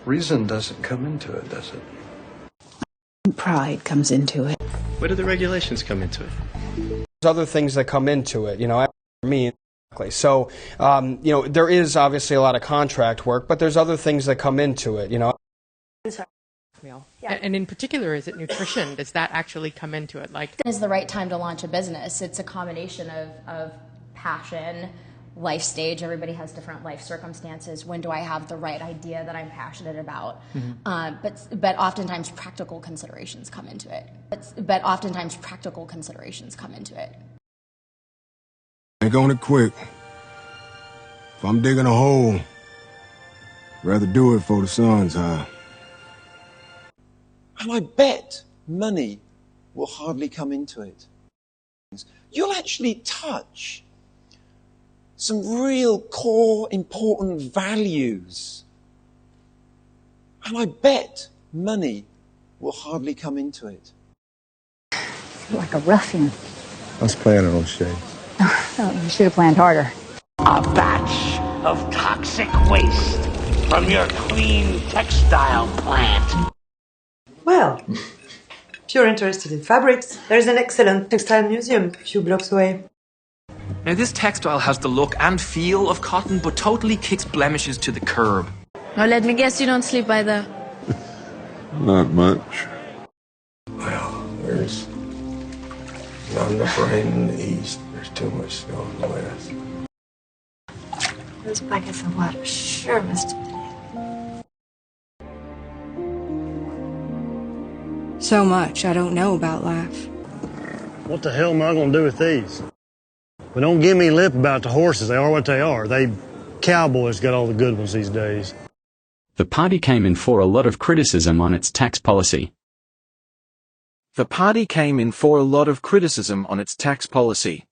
Reason doesn't come into it, does it? Pride comes into it. Where do the regulations come into it? There's other things that come into it, for me. So, there is obviously a lot of contract work, but there's other things that come into it, Yeah. And in particular, is it nutrition? Does that actually come into it? Like, is the right time to launch a business? It's a combination of passion, life stage. Everybody has different life circumstances. When do I have the right idea that I'm passionate about? But oftentimes practical considerations come into it. Ain't gonna quit. If I'm digging a hole, rather do it before the sun's high. And I bet money will hardly come into it. You'll actually touch some real core important values. And I bet money will hardly come into it. You're like a ruffian. I was planning on Shay. Oh, you should have planned harder. A batch of toxic waste from your clean textile plant. Well, if you're interested in fabrics, there's an excellent textile museum a few blocks away. Now this textile has the look and feel of cotton, but totally kicks blemishes to the curb. Now let me guess you don't sleep by the... Not much. Well, there's not enough rain in the east. There's too much snow in the west. Those buckets of water sure must have been... So much I don't know about life. What the hell am I going to do with these? But don't give me lip about the horses. They are what they are. Cowboys got all the good ones these days. The party came in for a lot of criticism on its tax policy. The party came in for a lot of criticism on its tax policy.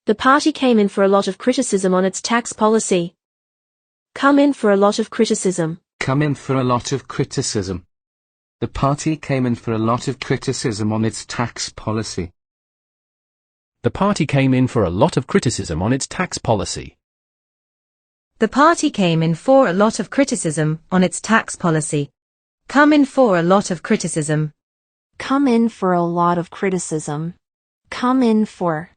The party came in for a lot of criticism on its tax policy. Come in for a lot of criticism. Come in for a lot of criticism. The party came in for a lot of criticism on its tax policy. The party came in for a lot of criticism on its tax policy. The party came in for a lot of criticism on its tax policy. Come in for a lot of criticism. Come in for a lot of criticism. Come in for.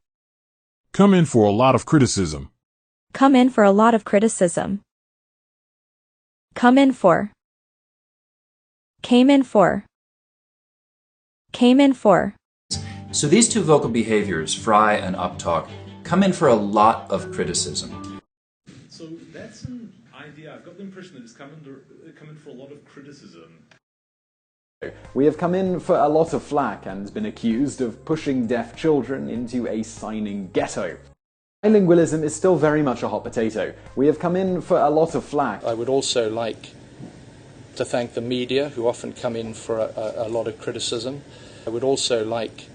Come in for a lot of criticism. Come in for a lot of criticism. Come in for. Came in for. Came in for. So these two vocal behaviors, fry and uptalk, come in for a lot of criticism. So that's an idea. I've got the impression that it's come in for a lot of criticism. We have come in for a lot of flack and been accused of pushing deaf children into a signing ghetto. Bilingualism is still very much a hot potato. We have come in for a lot of flack. I would also like to thank the media, who often come in for a lot of criticism. I would also like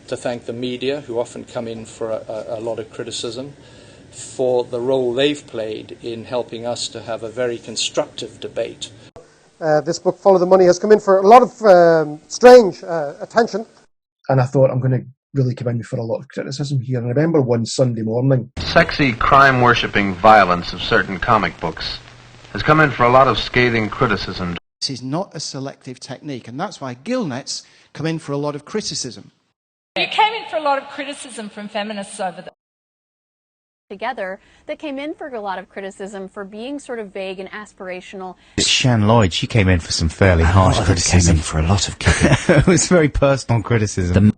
to thank the media, who often come in for a lot of criticism, for the role they've played in helping us to have a very constructive debate. This book, Follow the Money, has come in for a lot of strange attention. And I thought, I'm going to really come in for a lot of criticism here. And I remember one Sunday morning. Sexy, crime-worshipping violence of certain comic books has come in for a lot of scathing criticism. This is not a selective technique, and that's why gillnets come in for a lot of criticism. You came in for a lot of criticism from feminists over the together that came in for a lot of criticism for being sort of vague and aspirational. Shan Lloyd, she came in for some fairly harsh criticism. Came in for a lot of kicking. It was very personal criticism.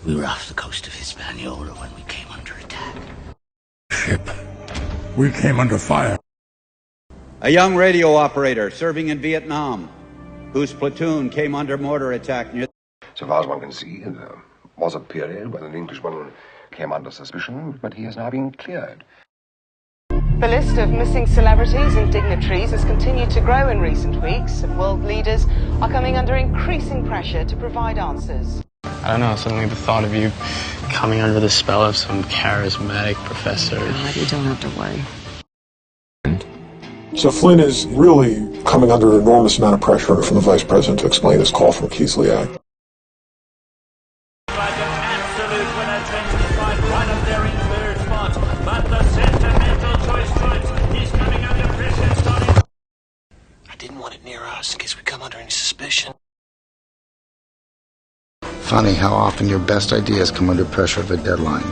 We were off the coast of Hispaniola when we came under attack. Ship. We came under fire. A young radio operator serving in Vietnam, whose platoon came under mortar attack near... So far as one can see, there was a period when an Englishman came under suspicion, but he has now been cleared. The list of missing celebrities and dignitaries has continued to grow in recent weeks, and world leaders are coming under increasing pressure to provide answers. I don't know, suddenly the thought of you coming under the spell of some charismatic professor. You don't have to worry. So Flynn is really coming under an enormous amount of pressure from the Vice President to explain his call from the Keesley Act. But the sentimental choice, he's coming under pressure. didn't want it near us in case we come under any suspicion. Funny how often your best ideas come under pressure of a deadline.